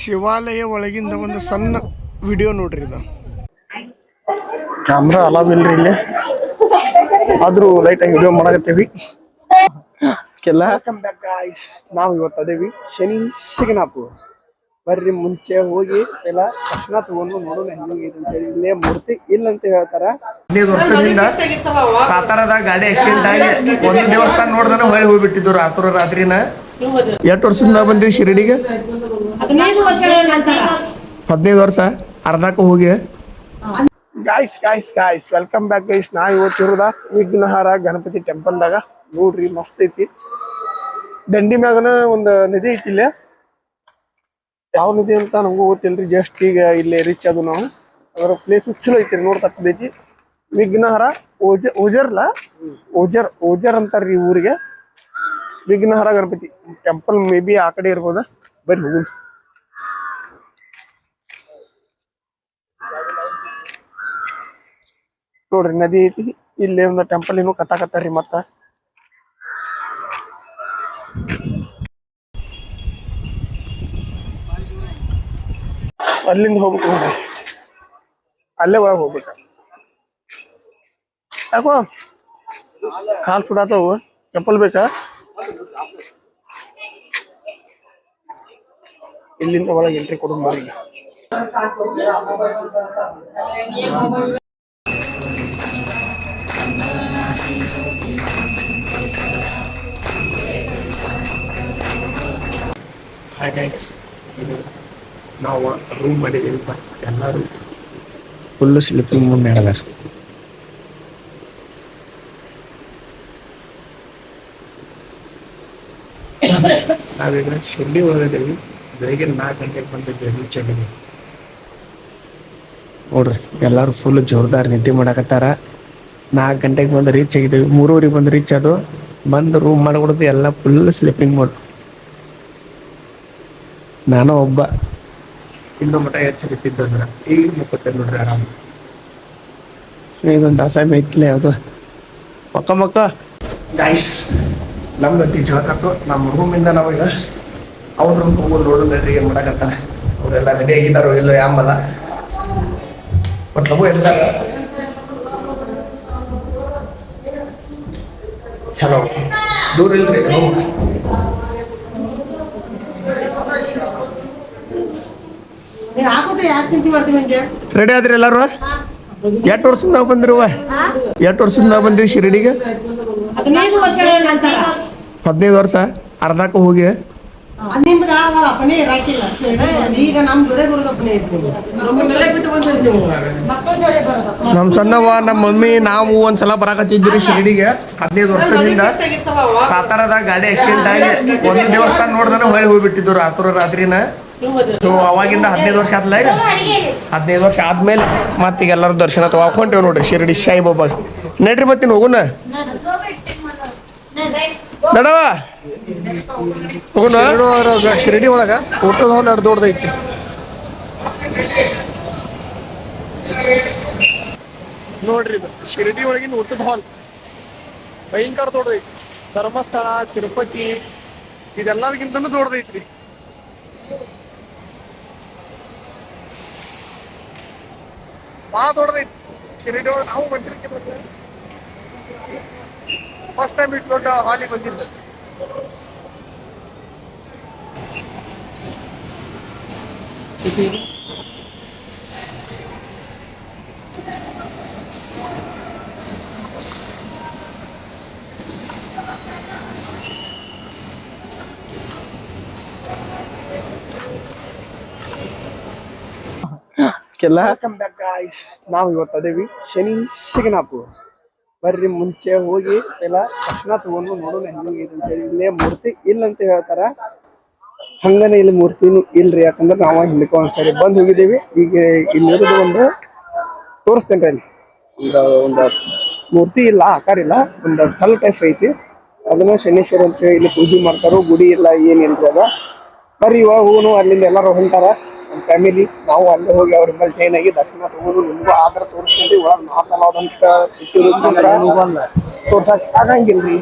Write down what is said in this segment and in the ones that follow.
ಶಿವಾಲಯ ಒಳಗಿಂದ ಒಂದು ಸಣ್ಣ ವಿಡಿಯೋ ನೋಡ್ರಿ. ಇದು ಕ್ಯಾಮ್ರಾ ಅಲಾವ್ ಇಲ್ರಿ ಇಲ್ಲಿ, ಆದ್ರೂ ಲೈಟ್ ಆಗಿ ವಿಡಿಯೋ ಮಾಡಕತ್ತೀವಿ. Welcome back guys. ನಾವು ಇವತ್ತು ಅದೇವಿ ಶನಿ ಶಿಗ್ನಾಪುರ. ಬರ್ರಿ ಮುಂಚೆ ಹೋಗಿ ಎಲ್ಲ ದರ್ಶನ ತಗೊಂಡು ನೋಡೋಣ ಹೆಂಗಿದೆ ಅಂತ ಹೇಳಿ. ಇಲ್ಲೇ ಮೂರ್ತಿ ಇಲ್ಲ ಅಂತ ಹೇಳ್ತಾರ. 15 ವರ್ಷದಿಂದ ಸಾತಾರದ ಗಾಡಿ ಆಕ್ಸಿಡೆಂಟ್ ಆಗಿ ಒಂದು ದೇವಸ್ಥಾನ ನೋಡ್ದಾನ ಹೊಳ್ಳಿ ಹೋಗ್ಬಿಟ್ಟಿದ್ರು ರಾತ್ರಿನ. ಎಷ್ಟು ವರ್ಷದಿಂದ ಬಂದಿವಿ ಶಿರಡಿಗೆ? 15 ವರ್ಷ ಅರ್ಧಕ್ಕೆ ಹೋಗಿ. Guys welcome back guys. ನಾ ಇವತ್ತಿರೋದ ವಿಘ್ನಹಾರ ಗಣಪತಿ ಟೆಂಪಲ್ದಾಗ. ನೋಡ್ರಿ ಮಸ್ತ್ ಐತಿ. ದಂಡಿ ಮ್ಯಾಗನ ಒಂದು ನದಿ ಐತಿ ಇಲ್ಲೇ. ಯಾವ ನದಿ ಅಂತ ನಮಗೂ ಗೊತ್ತಿಲ್ರಿ. ಜಸ್ಟ್ ಈಗ ಇಲ್ಲೇ ರೀಚ್ ಅದು ನಾವು. ಅದರ ಪ್ಲೇಸ್ ಚಲೋ ಐತಿ, ನೋಡ್ತಕ್ಕದೈತಿ. ವಿಘ್ನಹಾರ ಓಜರ್ ಅಂತಾರ್ರಿ ಊರಿಗೆ. ವಿಘ್ನಹಾರ ಗಣಪತಿ ಟೆಂಪಲ್ ಮೇ ಬಿ ಆ ಕಡೆ ಇರ್ಬೋದ. ಬರ್ರಿ ಹೋಗುನ್. ನೋಡ್ರಿ ನದಿ ಐತಿ. ಇಲ್ಲಿ ಒಂದು ಟೆಂಪಲ್ ಏನು ಕಟ್ಟಾಕತ್ತಾರ್ರಿ. ಮತ್ತ ಅಲ್ಲಿಂದ ಹೋಗ್ಬೇಕು ನೋಡ್ರಿ. ಅಲ್ಲೇ ಒಳಗೆ ಹೋಗ್ಬೇಕ. ಯಾಕೋ ಕಾಲ್ ಸುಡಾತವು. ಚಪ್ಪಲ್ ಬೇಕಾ? ಇಲ್ಲಿಂದ ಒಳಗೆ ಎಂಟ್ರಿ ಕೊಡೋಣ ಬರ್ರಿ. ಹಾಯ್ ಗೈಸ್, ಇದು ನಾವು ರೂಮ್ ಮಾಡಿದ್ದೀವಿ. ಬಟ್ ಎಲ್ಲರೂ ಫುಲ್ಲು ಸ್ಲೀಪಿಂಗ್ ಮೂಡ್ ನಡೆದಾರ. ನಾವೀಗ ಶಿರ್ಡಿ ಒಳಗಿದ್ದೀವಿ. ಬೆಳಿಗ್ಗೆ 4 ಗಂಟೆಗೆ ಬಂದಿದ್ದೇವೆ. ರೀಚ್ ಆಗಿದ್ದೀವಿ ನೋಡ್ರಿ. ಎಲ್ಲರೂ ಫುಲ್ ಜೋರ್ದಾರ್ ನಿದ್ದೆ ಮಾಡಕತ್ತಾರ. 4 ಗಂಟೆಗೆ ಬಂದು ರೀಚ್ ಆಗಿದ್ದೀವಿ. 3:30 ಬಂದು ರೀಚ್ ಅದು. ಬಂದು ರೂಮ್ ಮಾಡ್ಬಿಡೋದು. ಎಲ್ಲ ಫುಲ್ ಸ್ಲೀಪಿಂಗ್ ಮೋಡ್. ನಾನು ಒಬ್ಬ ಇನ್ನೂ ಮಠ ಎಚ್ಚರಿಟ್ಟಿದ್ದಂದ್ರೆ ಈಗ ಮುಕ್ಕತ್ತೇನೆ ನೋಡ್ರಿ ಆರಾಮ. ಇದೊಂದು ದಾಸಾಮಿ ಐತಿಲ್ಲ ಯಾವುದು ಮಕ್ಕ ಗಾಯ್ಸ್. ನಮ್ದು ಟೀಚ್ ಹೇಳ್ತಕ್ಕ ನಮ್ಮ ರೂಮಿಂದ ನಾವೀಗ ಅವ್ರ ರೂಮ್ ಹೋಗೋದು ನೋಡು. ನಡ್ರಿ ಏನು ಮಾಡಕತ್ತಾನೆ. ಅವರೆಲ್ಲ ರೆಡಿ ಆಗಿದ್ದಾರೋ ಇಲ್ಲ ಯಾಂಬಲ್ಲ. ಬಟ್ ಲಗು ಇರ್ತಾರ ಚಲೋ. ದೂರ ಇಲ್ರಿ ರೂಮ್. ರೆಡಿ ಆದ್ರಿ ಎಲ್ಲಾರು? ಎಷ್ಟು ವರ್ಷದಿಂದ ನಾವು ಬಂದಿರುವ? ಎಷ್ಟು ವರ್ಷದಿಂದ ನಾವು ಬಂದಿವಿ ಶಿರಡಿಗೆ? 15 ವರ್ಷ ಅರ್ಧಕ್ಕೆ ಹೋಗಿ. ನಮ್ ಸಣ್ಣವ ನಮ್ಮ ಮಮ್ಮಿ ನಾವು ಒಂದ್ಸಲ ಬರಾಕತ್ತಿದ್ರಿ ಶಿರಡಿಗೆ 15 ವರ್ಷದಿಂದ. ಸಾತಾರದ ಗಾಡಿ ಆಕ್ಸಿಡೆಂಟ್ ಆಗಿ ಒಂದು ದೇವಸ್ಥಾನ ನೋಡ್ದಾನ ಹೊಳ್ಳಿ ಹೋಗ್ಬಿಟ್ಟಿದ್ರು ರಾತ್ರಿನ. ಅವಾಗಿಂದ 15 ವರ್ಷ ಆದ್ಲ. 15 ವರ್ಷ ಆದ್ಮೇಲೆ ಮತ್ತೀಗ ಎಲ್ಲರೂ ದರ್ಶನ ತಗೊಂಡೇವ್ ನೋಡ್ರಿ ಶಿರಡಿ ಸಾಯಿಬಾಬಾ. ನಡ್ರಿ ಮತ್ತಿನ ಹೋಗುಣ. ನಡವ ಹೋಗೋಣ. ಶಿರಡಿ ಒಳಗ ಊಟದ ಹಾಲ್ ಎರಡು ದೊಡ್ಡದೈತಿ. ನೋಡ್ರಿ ಇದು ಶಿರಡಿ ಒಳಗಿನ ಊಟದ ಹಾಲ್ ಭಯಂಕರ ದೊಡ್ಡದೈತಿ. ಧರ್ಮಸ್ಥಳ, ತಿರುಪತಿ ಇದೆಲ್ಲದಕ್ಕಿಂತನೂ ದೊಡ್ಡದೈತ್ರಿ. ಭಾಳ ದೊಡ್ಡದೈತಿ ಶಿರಡಿ ಒಳಗೆ. ನಾವು ಬಂದಿರ್ತೀವಿ ಫಸ್ಟ್ ಟೈಮ್ ಇಟ್ಟು ದೊಡ್ಡ ಹಾಲಿಗೆ ಬಂದಿದ್ದು. Welcome back guys. ನಾವು ಇವತ್ತು ಅದೇವಿ ಶನಿ ಶಿಗ್ನಾಪುರ. ಬರ್ರಿ ಮುಂಚೆ ಹೋಗಿ ಎಲ್ಲ ದರ್ಶನ ತಗೊಂಡು ನೋಡೋಣ ಹೆಂಗಿದೆ ಅಂತ ಹೇಳಿ. ಇಲ್ಲೇ ಮೂರ್ತಿ ಇಲ್ಲ ಅಂತ ಹೇಳ್ತಾರ. ಹಂಗನೇ ಇಲ್ಲಿ ಮೂರ್ತಿನೂ ಇಲ್ರಿ. ಯಾಕಂದ್ರೆ ನಾವು ಹಿಂದಕ್ಕೆ ಒಂದ್ಸರಿ ಬಂದು ಹೋಗಿದ್ದೀವಿ. ಈಗ ಇಲ್ಲಿರೋದು ಒಂದು ತೋರಿಸ್ತೇನೆ ರೀ. ಒಂದು ಮೂರ್ತಿ ಇಲ್ಲ, ಆಕಾರ ಇಲ್ಲ, ಒಂದು ಕಲ್ ಟೈಪ್ ಐತಿ. ಅದನ್ನ ಶನೇಶ್ವರ ಅಂತ ಹೇಳಿ ಇಲ್ಲಿ ಪೂಜೆ ಮಾಡ್ತಾರೋ. ಗುಡಿ ಇಲ್ಲ, ಏನಿಲ್ರಿ ಅದ. ಬರ್ರಿ ಇವಾಗ ಹೋಗೋನು. ಅಲ್ಲಿಂದ ಎಲ್ಲರೂ ಹೊಂಟಾರ ನಮ್ಮ ಫ್ಯಾಮಿಲಿ. ನಾವು ಅಲ್ಲೇ ಹೋಗಿ ಅವ್ರ ಮೇಲೆ ಚೈನ್ ಆಗಿ ದರ್ಶನ ತಗೊಂಡು ನಿಮ್ಗೂ ಆದ್ರ ತೋರಿಸ್ತೀವಿ. ಒಳಗೆ ಮಾತಾಡೋದಂತ ತೋರ್ಸಕ್ ಆಗಂಗಿಲ್ರಿ.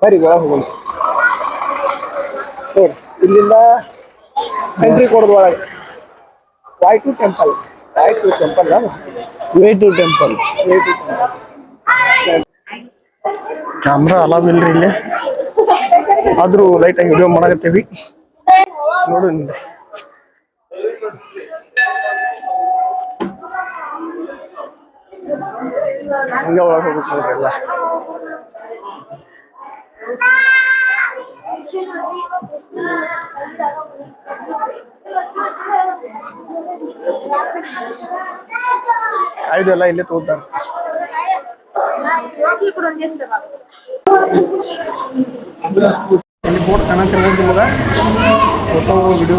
ಬರ್ರಿ ಒಳಗೆ ಹೋಗೋಣ. ನೋಡಿ ಇಲ್ಲಿಂದ ಎಂಟ್ರಿ ಕೊಡೋದು ಒಳಗೆ Y2 ಟೆಂಪಲ್ Y2 ಟೆಂಪಲ್ ಅದ ವೇ ಟು ಟೆಂಪಲ್. ಕ್ಯಾಮ್ರಾ ಅಲಾವ್ ಇಲ್ರಿ ಇಲ್ಲಿ ಆದ್ರೂ ಲೈಟ್ ಆಗಿ ವಿಡಿಯೋ ಮಾಡಕತ್ತೀವಿ ನೋಡು ಹಂಗೆ ಒಳಗೆ ಹೋಗ್ಬೇಕು ನೋಡ್ರಿ ಎಲ್ಲ ಇದೆಲ್ಲ ಇಲ್ಲೇ ತೋರ್ತಾರೆ ಇಲ್ಲಿ ಬೋರ್ಡ್ ಕಾಣಕ್ಕೆ ನಿಮಗೆ ಫೋಟೋ ವಿಡಿಯೋ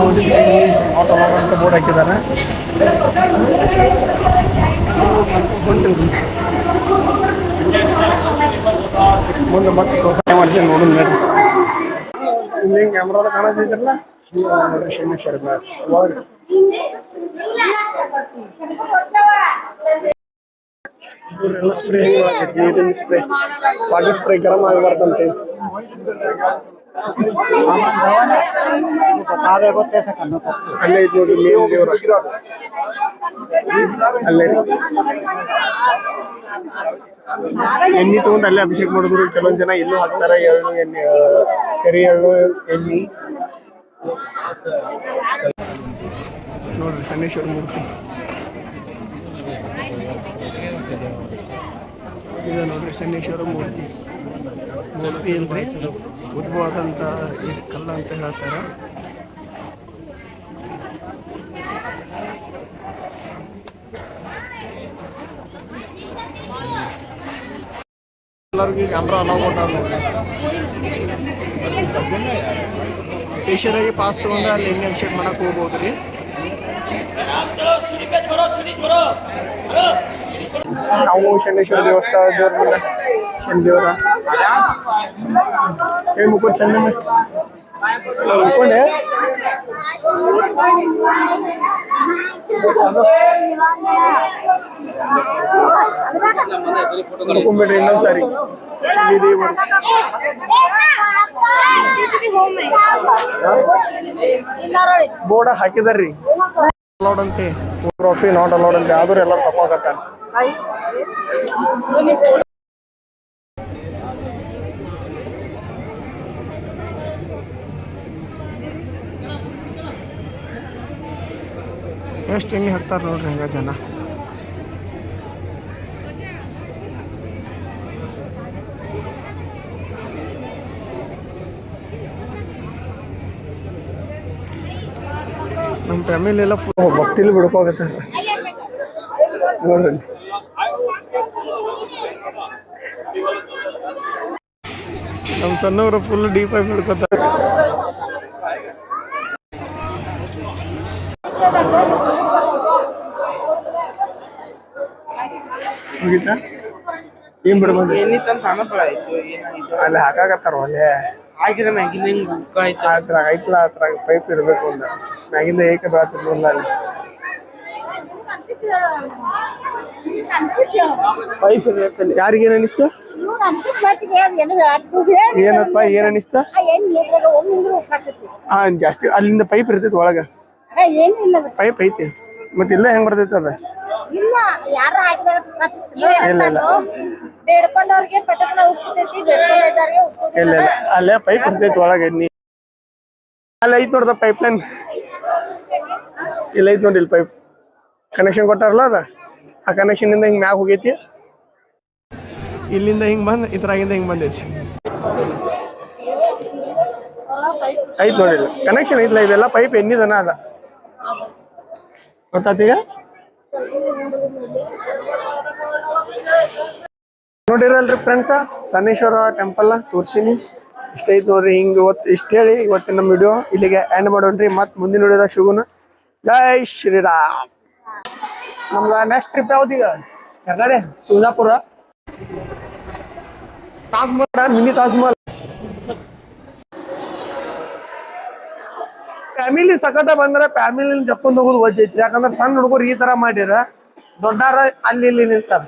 ಆಟೋ ಅಂತ ಬೋರ್ಡ್ ಹಾಕಿದ್ದಾರೆ ಮುಂದೆ ಮತ್ತೆ ತೋರ್ಸ ಮಾಡ್ತೀನಿ ನೋಡೋಣ ನೋಡ್ರಿ ಇಲ್ಲಿ ಕ್ಯಾಮ್ರಾದ ಕಾಣತ್ತಿದ್ರಲ್ಲ ನೋಡ್ರಿ ಶನೇಶ್ವರ ಒಳಗೆ ಎಲ್ಲ ಸ್ಪ್ರೇ ನೀರಿನ ಸ್ಪ್ರೇ ವಾಟರ್ ಸ್ಪ್ರೇ ಗರಂ ಆಗಬಾರ್ದಂತೆ ಅಲ್ಲೇ ಐತಿ ನೋಡ್ರಿ ಮೇನ್ ದೇವ್ರ ಅಲ್ಲೇ ಎಣ್ಣೆ ತಗೊಂಡು ಅಲ್ಲೇ ಅಭಿಷೇಕ ಮಾಡಿದ್ರು ಕೆಲವೊಂದ್ ಜನ ಇಲ್ಲೂ ಹಾಕ್ತಾರ ಎಳ್ಳು ಎಣ್ಣೆ ಕರಿ ಎಳ್ಳು ಎಣ್ಣೆ ನೋಡ್ರಿ ಶನೇಶ್ವರ ಮೂರ್ತಿ ಇದು ನೋಡ್ರಿ ಶನೇಶ್ವರ ಮೂರ್ತಿ ಮೂರ್ತಿ ಇಲ್ರಿ ಉದ್ಭವವಾದಂತ ಈ ಕಲ್ಲ ಅಂತ ಹೇಳ್ತಾರ ಎಲ್ಲರಿಗೂ ಕ್ಯಾಮ್ರಾ ಅಲೌ ಕೊಟ್ಟಾರ ಸ್ಪೆಷಲಾಗಿ ಪಾಸ್ ತಗೊಂಡ ಅಲ್ಲಿ ಎಣ್ಣೆ ಅಭಿಷೇಕ ಮಾಡಕ್ ಹೋಗ್ಬೋದ್ರಿ ನಾವು ಶನೇಶ್ವರ ದೇವಸ್ಥಾನ ದೇವ್ರ ಶನಿ ದೇವರ ಮುಕ್ಕೊಂಡು ಚಂದ ಮುಕ್ಕೊಂಡೆ ಮುಕ್ಕೊಂಬಿಡ್ರಿ ಇನ್ನೊಂದ್ ಸಾರಿ ಬೋರ್ಡ್ ಹಾಕಿದಾರ್ರಿ ಅಲೌಡ್ ಅಂತೆ ಟ್ರಾಫಿ ನಾಟ್ ಅಲೌಡ್ ಅಂತ ಆದ್ರೂ ಎಲ್ಲರೂ ತಪ್ಪಾಗತ್ತಾರ ಎಷ್ಟು ಎಣ್ಣೆ ಹಾಕ್ತಾರ ನೋಡ್ರಿ ಹಂಗ ಜನ ನಮ್ಮ ಫ್ಯಾಮಿಲಿ ಎಲ್ಲ ಭಕ್ತಿಲಿ ಬಿಡ್ಕೋಗತ್ತೆ ನೋಡ್ರಿ ನಮ್ಮ ಸಣ್ಣವರು ಫುಲ್ ಡೀಪ್ ಆಗಿ ಬಿಡ್ಕೋತಾರೆ ಮುಗಿತಾ ಏನ್ ಬಿಡ್ಬೋದು ಅಲ್ಲಿ ಹಾಕಾಕತ್ತಾರ ಒಲೆ ಹಾಕಿದ್ರೆ ಮ್ಯಾಗಿನ ಅದ್ರಾಗ ಐತ್ಲ ಅದ್ರಾಗ ಪೈಪ್ ಇರ್ಬೇಕು ಅಂದ ಮ್ಯಾಗಿಂದ ಏಕೆ ಬೆಳತಿರ್ಲಿಲ್ಲ ಅಲ್ಲಿ ಪೈಪ್ ಇರ್ಬೇಕಲ್ಲಿ ಯಾರಿಗೇನ್ ಅನಿಸ್ತ ಏನಪ್ಪ ಏನ್ ಅನಿಸ್ತ ಹಾ ಜಾಸ್ತಿ ಅಲ್ಲಿಂದ ಪೈಪ್ ಇರ್ತೈತಿ ಒಳಗ ಪೈಪ್ ಐತಿ ಮತ್ತೆ ಇಲ್ಲ ಹೆಂಗ್ ಬರ್ತೈತಿ ಅದ ಇಲ್ಲ ಯಾರು ಇಲ್ಲ ಇಲ್ಲ ಬೇಡ್ಕೊಂಡವ್ರಿಗೆ ಪಟಕನ ಉಪ್ಪಿತೈತಿ ಬೇಡ್ಕೊಂಡಿದ್ದವ್ರಿಗೆ ಇಲ್ಲ ಇಲ್ಲ ಅಲ್ಲೇ ಪೈಪ್ ಇರ್ತೈತಿ ಒಳಗೆ ನೀ ಅಲ್ಲಿ ಐತ್ ನೋಡ್ದ ಪೈಪ್ ಲೈನ್ ಇಲ್ಲ ಐತ್ ನೋಡಿ ಇಲ್ಲಿ ಪೈಪ್ ಕನೆಕ್ಷನ್ ಕೊಟ್ಟಾರಲ್ಲ ಅದ ಆ ಕನೆಕ್ಷನ್ ಇಂದ ಹಿಂಗ್ ಮ್ಯಾಗ ಹೋಗೈತಿ ಇಲ್ಲಿಂದ ಹಿಂಗ್ ಬಂದ್ ಇದ್ರಾಗಿಂದ ಹಿಂಗ್ ಬಂದೈತಿ ಐತ್ ನೋಡಿಲ್ಲ ಕನೆಕ್ಷನ್ ಐತ್ಲ ಇದೆಲ್ಲ ಪೈಪ್ ಎಣ್ಣಿದನ ಅದ ಗೊತ್ತಾತೀಗ ನೋಡಿರಲ್ರಿ ಫ್ರೆಂಡ್ಸ ಸನ್ನೇಶ್ವರ ಟೆಂಪಲ್ ತೋರ್ಸಿನಿ ಇಷ್ಟ ಐತಿ ನೋಡ್ರಿ ಹಿಂಗ್ ಇಷ್ಟ ಹೇಳಿ ಇವತ್ತಿನ ನಮ್ಮ ವಿಡಿಯೋ ಇಲ್ಲಿಗೆ ಎಂಡ್ ಮಾಡೋಣ್ರಿ ಮತ್ ಮುಂದಿನ ವಿಡಿಯೋದಾಗ ಸಿಗೋಣ ಜೈ ಶ್ರೀರಾಮ್ ನಮ್ಗ ನೆಕ್ಸ್ಟ್ ಟ್ರಿಪ್ ಯಾವ್ದೀಗ ಯಾಕಡೆ ತುಳಜಾಪುರ ತಾಜ್ಮಹಲ್ ಮಿನಿ ತಾಜ್ಮಹಲ್ ಫ್ಯಾಮಿಲಿ ಸಕಟ ಬಂದ್ರೆ ಫ್ಯಾಮಿಲಿ ಜಪ್ಕೊಂಡ್ ಹೋಗೋದು ವಜ್ಜ ಐತ್ರಿ ಯಾಕಂದ್ರೆ ಸಣ್ಣ ಹುಡುಗರು ಈ ತರ ಮಾಡಿರ ದೊಡ್ಡಾರ ಅಲ್ಲಿ ಇಲ್ಲಿ ನಿಲ್ತಾರ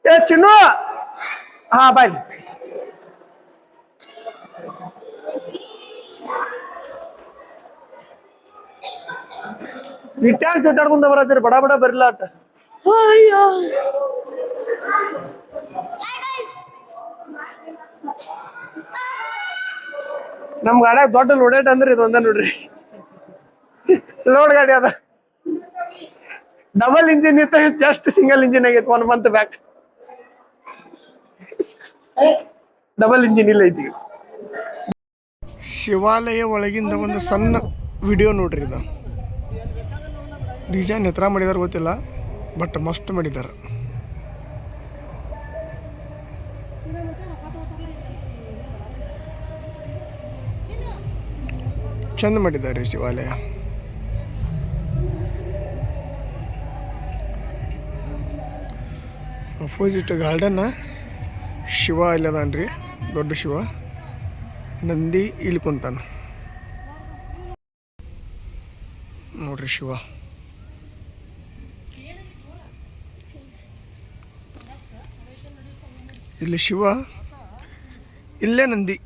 ಏ ಚಿನ್ನು ಹಾ ಬಾಯ್ ಇಟ್ಟಾಗ ಜೊತಾಡ್ಕೊಂಡ ಬರತ್ತೀರಿ ಬಡ ಬಡ ಬರಿಲ್ಲ ಆಟ ಅಯ್ಯೋ ನಮ್ ಗಾಡ್ಯಾಗ ದೊಡ್ಡ ಲೋಡೇಟ್ ಅಂದ್ರೆ ಇದೊಂದ ನೋಡ್ರಿ ಲೋಡ್ ಗಾಡಿ ಅದ ಡಬಲ್ ಇಂಜಿನ್ ಇತ್ತು ಜಸ್ಟ್ ಸಿಂಗಲ್ ಇಂಜಿನ್ ಆಗೈತೆ 1 ಮಂತ್ ಬ್ಯಾಕ್ ಡಬಲ್ ಇಂಜಿನ್ ಇಲ್ಲ ಐತಿ ಶಿವಾಲಯ ಒಳಗಿಂದ ಒಂದು ಸಣ್ಣ ವಿಡಿಯೋ ನೋಡ್ರಿ ಇದು ಡಿಸೈನ್ ಎತ್ತರ ಮಾಡಿದಾರ ಗೊತ್ತಿಲ್ಲ ಬಟ್ ಮಸ್ತ್ ಮಾಡಿದಾರ ಚಂದ ಮಾಡಿದ್ದಾರೆ ಶಿವಾಲಯ ಅಪೋಸಿಟ್ ಗಾರ್ಡನ್ ಶಿವ ಇಲ್ಲದನ್ರಿ ದೊಡ್ಡ ಶಿವ ನಂದಿ ಇಲ್ಲಿ ಕುಂತಾನ ನೋಡ್ರಿ ಶಿವ ಇಲ್ಲಿ ಶಿವ ಇಲ್ಲೇ ನಂದಿ